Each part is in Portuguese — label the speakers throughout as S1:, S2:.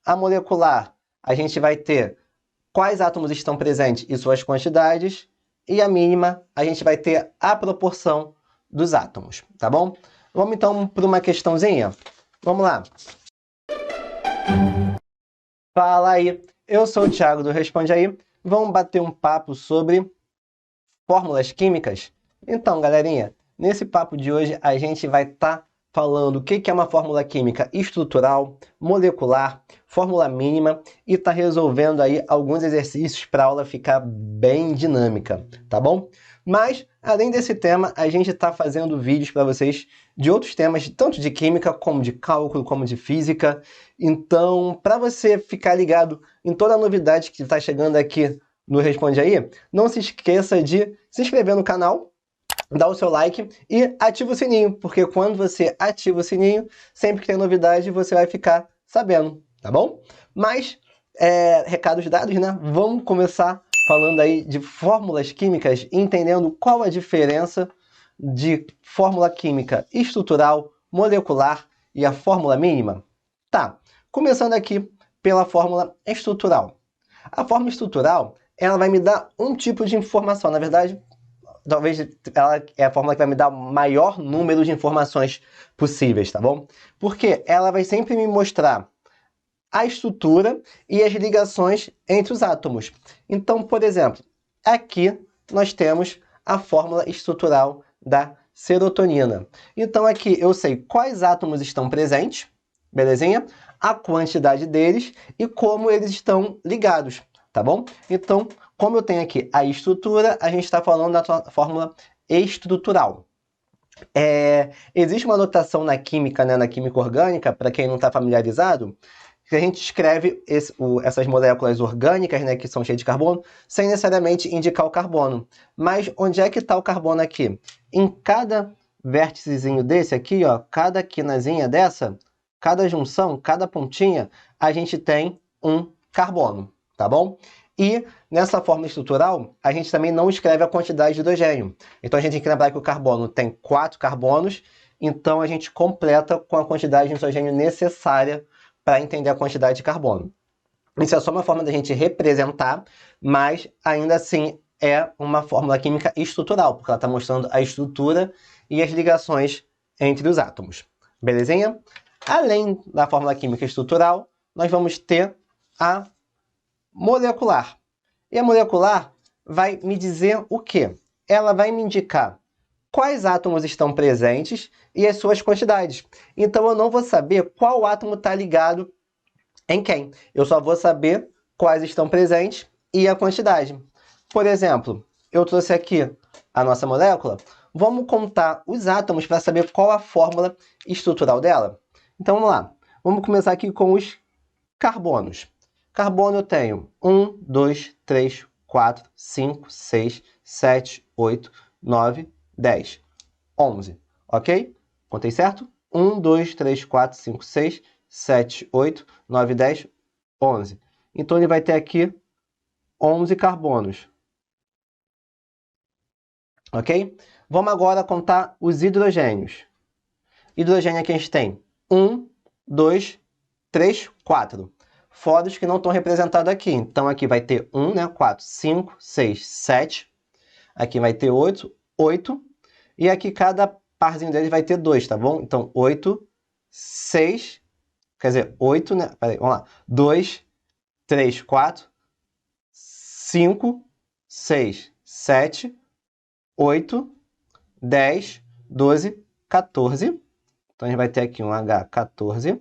S1: A molecular, a gente vai ter quais átomos estão presentes e suas quantidades. E a mínima, a gente vai ter a proporção dos átomos, tá bom? Vamos então para uma questãozinha? Vamos lá. Fala aí, eu sou o Thiago do Responde Aí. Vamos bater um papo sobre fórmulas químicas? Então, galerinha, nesse papo de hoje a gente vai estar falando o que é uma fórmula química estrutural, molecular, fórmula mínima e tá resolvendo aí alguns exercícios para a aula ficar bem dinâmica, tá bom? Mas, além desse tema, a gente está fazendo vídeos para vocês de outros temas, tanto de química, como de cálculo, como de física. Então, para você ficar ligado em toda a novidade que está chegando aqui no Responde Aí, não se esqueça de se inscrever no canal, dá o seu like e ativa o sininho, porque quando você ativa o sininho, sempre que tem novidade, você vai ficar sabendo, tá bom? Mas, recados dados, né? Vamos começar falando aí de fórmulas químicas, entendendo qual a diferença de fórmula química estrutural, molecular e a fórmula mínima. Tá, começando aqui pela fórmula estrutural. A fórmula estrutural, ela vai me dar um tipo de informação, na verdade, talvez ela é a fórmula que vai me dar o maior número de informações possíveis, tá bom? Porque ela vai sempre me mostrar a estrutura e as ligações entre os átomos. Então, por exemplo, aqui nós temos a fórmula estrutural da serotonina. Então, aqui eu sei quais átomos estão presentes, belezinha? A quantidade deles e como eles estão ligados, tá bom? Então, como eu tenho aqui a estrutura, a gente está falando da fórmula estrutural. Existe uma notação na química, né, na química orgânica, para quem não está familiarizado, que a gente escreve essas moléculas orgânicas, né, que são cheias de carbono, sem necessariamente indicar o carbono. Mas onde é que está o carbono aqui? Em cada vérticezinho desse aqui, ó, cada quinazinha dessa, cada junção, cada pontinha, a gente tem um carbono, tá bom? E nessa fórmula estrutural, a gente também não escreve a quantidade de hidrogênio. Então a gente tem que lembrar que o carbono tem 4 carbonos, então a gente completa com a quantidade de hidrogênio necessária para entender a quantidade de carbono. Isso é só uma forma da gente representar, mas ainda assim é uma fórmula química estrutural, porque ela está mostrando a estrutura e as ligações entre os átomos. Belezinha? Além da fórmula química estrutural, nós vamos ter a molecular. E a molecular vai me dizer o quê? Ela vai me indicar quais átomos estão presentes e as suas quantidades. Então, eu não vou saber qual átomo está ligado em quem. Eu só vou saber quais estão presentes e a quantidade. Por exemplo, eu trouxe aqui a nossa molécula. Vamos contar os átomos para saber qual a fórmula estrutural dela. Então, vamos lá. Vamos começar aqui com os carbonos. Carbono eu tenho 1, 2, 3, 4, 5, 6, 7, 8, 9, 10, 11, ok? Contei certo? 1, 2, 3, 4, 5, 6, 7, 8, 9, 10, 11. Então, ele vai ter aqui 11 carbonos, ok? Vamos agora contar os hidrogênios. Hidrogênio aqui a gente tem 1, 2, 3, 4. Fora os que não estão representados aqui. Então, aqui vai ter 1, né? 4, 5, 6, 7. Aqui vai ter 8, 8. E aqui cada parzinho deles vai ter 2, tá bom? Então, 8, 6, quer dizer, 8, né? Peraí, vamos lá. 2, 3, 4, 5, 6, 7, 8, 10, 12, 14. Então, a gente vai ter aqui um H14,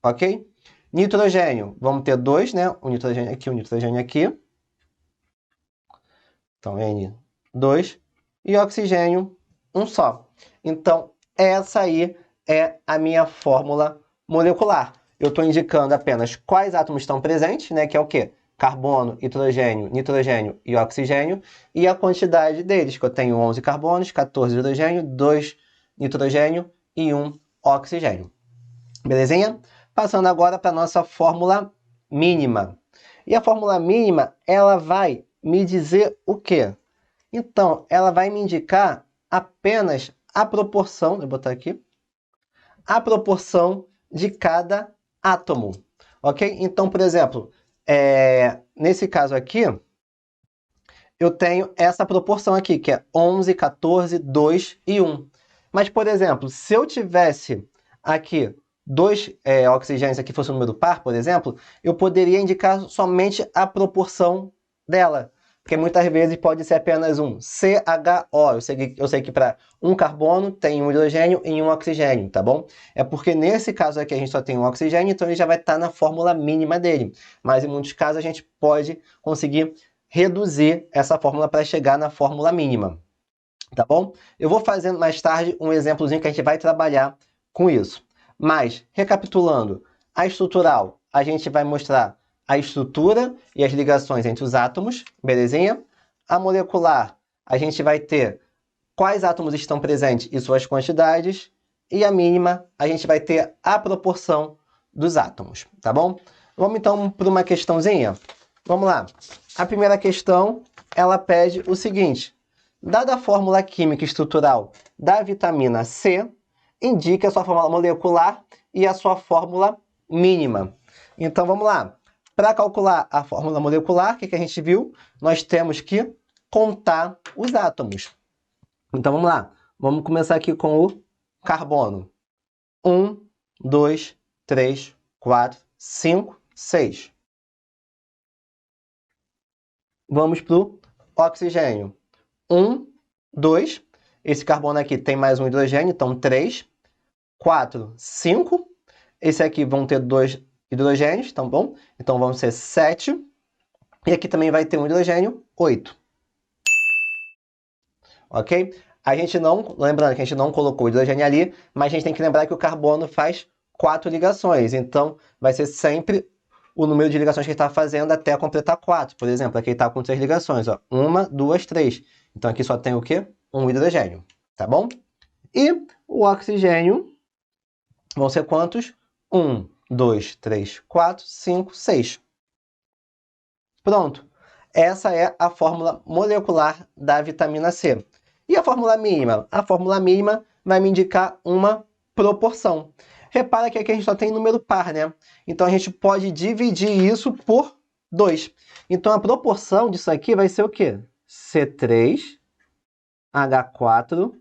S1: ok? Nitrogênio, vamos ter 2, né? Um nitrogênio aqui, um nitrogênio aqui. Então, N2. E oxigênio, um só. Então, essa aí é a minha fórmula molecular. Eu estou indicando apenas quais átomos estão presentes, né? Que é o quê? Carbono, hidrogênio, nitrogênio e oxigênio. E a quantidade deles, que eu tenho 11 carbonos, 14 hidrogênio, 2 nitrogênio e 1 oxigênio. Belezinha? Passando agora para a nossa fórmula mínima. E a fórmula mínima, ela vai me dizer o quê? Então, ela vai me indicar apenas a proporção, vou botar aqui, a proporção de cada átomo, ok? Então, por exemplo, nesse caso aqui, eu tenho essa proporção aqui, que é 11, 14, 2 e 1. Mas, por exemplo, se eu tivesse aqui dois oxigênios aqui, fosse um número par, por exemplo, eu poderia indicar somente a proporção dela. Porque muitas vezes pode ser apenas um CHO. Eu sei que para um carbono tem um hidrogênio e um oxigênio, tá bom? É porque nesse caso aqui a gente só tem um oxigênio, então ele já vai estar na fórmula mínima dele. Mas em muitos casos a gente pode conseguir reduzir essa fórmula para chegar na fórmula mínima, tá bom? Eu vou fazer mais tarde um exemplozinho que a gente vai trabalhar com isso. Mas, recapitulando, a estrutural, a gente vai mostrar a estrutura e as ligações entre os átomos, belezinha? A molecular, a gente vai ter quais átomos estão presentes e suas quantidades. E a mínima, a gente vai ter a proporção dos átomos, tá bom? Vamos então para uma questãozinha? Vamos lá. A primeira questão, ela pede o seguinte. Dada a fórmula química estrutural da vitamina C, indique a sua fórmula molecular e a sua fórmula mínima. Então, vamos lá. Para calcular a fórmula molecular, o que a gente viu? Nós temos que contar os átomos. Então, vamos lá. Vamos começar aqui com o carbono. 1, 2, 3, 4, 5, 6. Vamos para o oxigênio. 1, 2. Esse carbono aqui tem mais um hidrogênio, então 3. 4, 5. Esse aqui vão ter 2 hidrogênios, tá bom? Então vão ser 7. E aqui também vai ter um hidrogênio, 8. Ok? A gente não, lembrando que a gente não colocou o hidrogênio ali, mas a gente tem que lembrar que o carbono faz 4 ligações. Então vai ser sempre o número de ligações que ele está fazendo até completar 4. Por exemplo, aqui ele está com 3 ligações. Ó. 1, 2, 3. Então aqui só tem o quê? Um hidrogênio. Tá bom? E o oxigênio vão ser quantos? 1, 2, 3, 4, 5, 6. Pronto. Essa é a fórmula molecular da vitamina C. E a fórmula mínima? A fórmula mínima vai me indicar uma proporção. Repara que aqui a gente só tem número par, né? Então a gente pode dividir isso por 2. Então a proporção disso aqui vai ser o quê? C3H4O.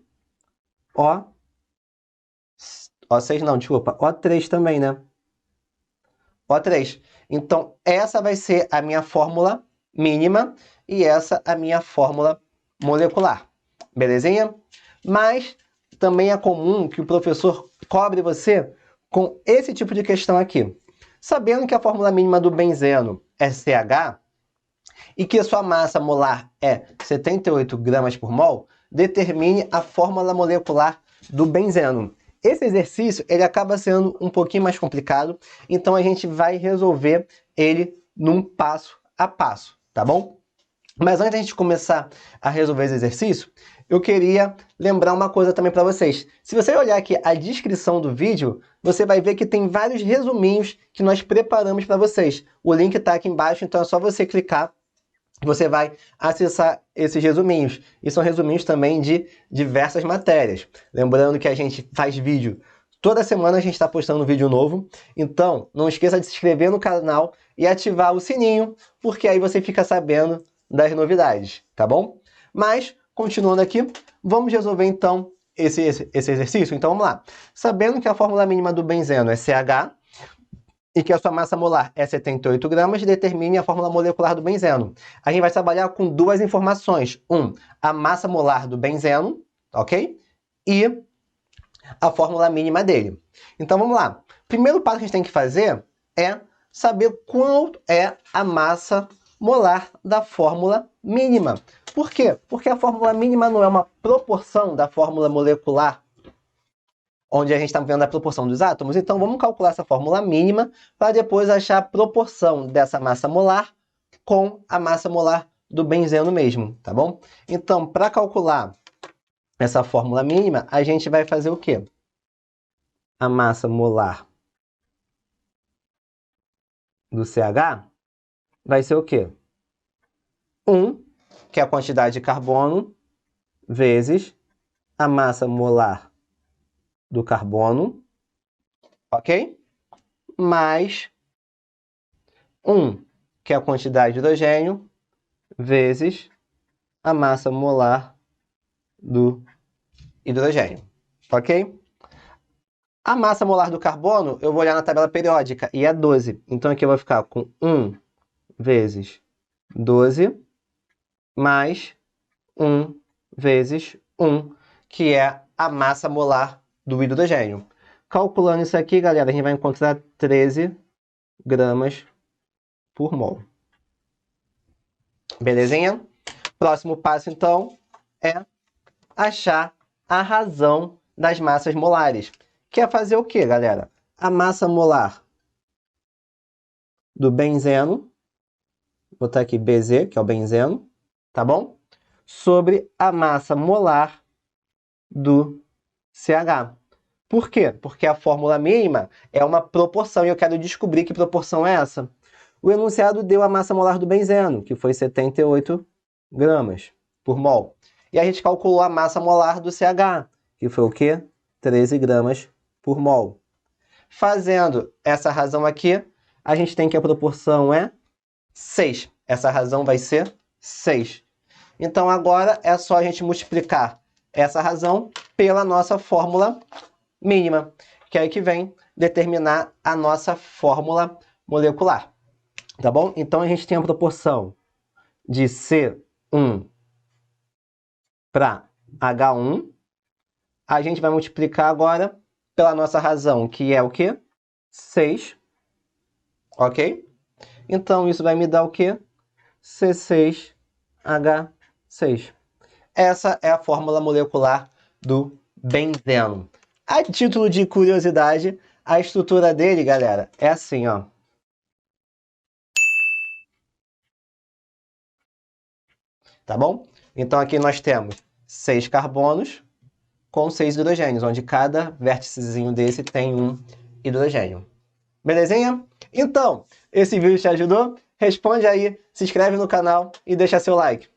S1: O6 não, desculpa. O3 também, né? O3. Então, essa vai ser a minha fórmula mínima e essa a minha fórmula molecular. Belezinha? Mas também é comum que o professor cobre você com esse tipo de questão aqui. Sabendo que a fórmula mínima do benzeno é CH e que a sua massa molar é 78 gramas por mol, determine a fórmula molecular do benzeno. Esse exercício ele acaba sendo um pouquinho mais complicado, então a gente vai resolver ele num passo a passo, tá bom? Mas antes de a gente começar a resolver esse exercício, eu queria lembrar uma coisa também para vocês. Se você olhar aqui a descrição do vídeo, você vai ver que tem vários resuminhos que nós preparamos para vocês. O link está aqui embaixo, então é só você clicar. Você vai acessar esses resuminhos. E são resuminhos também de diversas matérias. Lembrando que a gente faz vídeo. Toda semana a gente está postando um vídeo novo. Então, não esqueça de se inscrever no canal e ativar o sininho, porque aí você fica sabendo das novidades, tá bom? Mas, continuando aqui, vamos resolver então esse exercício? Então, vamos lá. Sabendo que a fórmula mínima do benzeno é CH, e que a sua massa molar é 78 gramas, determine a fórmula molecular do benzeno. A gente vai trabalhar com duas informações. A massa molar do benzeno, ok? E a fórmula mínima dele. Então, vamos lá. O primeiro passo que a gente tem que fazer é saber qual é a massa molar da fórmula mínima. Por quê? Porque a fórmula mínima não é uma proporção da fórmula molecular onde a gente está vendo a proporção dos átomos. Então, vamos calcular essa fórmula mínima para depois achar a proporção dessa massa molar com a massa molar do benzeno mesmo, tá bom? Então, para calcular essa fórmula mínima, a gente vai fazer o quê? A massa molar do CH vai ser o quê? 1, que é a quantidade de carbono, vezes a massa molar do carbono, ok? Mais 1, que é a quantidade de hidrogênio, vezes a massa molar do hidrogênio, ok? A massa molar do carbono, eu vou olhar na tabela periódica, e é 12. Então aqui eu vou ficar com 1 vezes 12, mais 1 vezes 1, que é a massa molar do hidrogênio. Calculando isso aqui, galera, a gente vai encontrar 13 gramas por mol. Belezinha? Próximo passo, então, é achar a razão das massas molares. Que é fazer o quê, galera? A massa molar do benzeno, vou botar aqui BZ, que é o benzeno, tá bom? Sobre a massa molar do CH. Por quê? Porque a fórmula mínima é uma proporção e eu quero descobrir que proporção é essa. O enunciado deu a massa molar do benzeno, que foi 78 gramas por mol. E a gente calculou a massa molar do CH, que foi o quê? 13 gramas por mol. Fazendo essa razão aqui, a gente tem que a proporção é 6. Essa razão vai ser 6. Então agora é só a gente multiplicar essa razão pela nossa fórmula mínima, que é aí que vem determinar a nossa fórmula molecular. Tá bom? Então a gente tem a proporção de C1 para H1. A gente vai multiplicar agora pela nossa razão, que é o quê? 6. Ok? Então isso vai me dar o quê? C6H6. Essa é a fórmula molecular do benzeno. A título de curiosidade, a estrutura dele, galera, é assim, ó. Tá bom? Então aqui nós temos 6 carbonos com 6 hidrogênios, onde cada vérticezinho desse tem um hidrogênio. Belezinha? Então, esse vídeo te ajudou? Responde aí, se inscreve no canal e deixa seu like.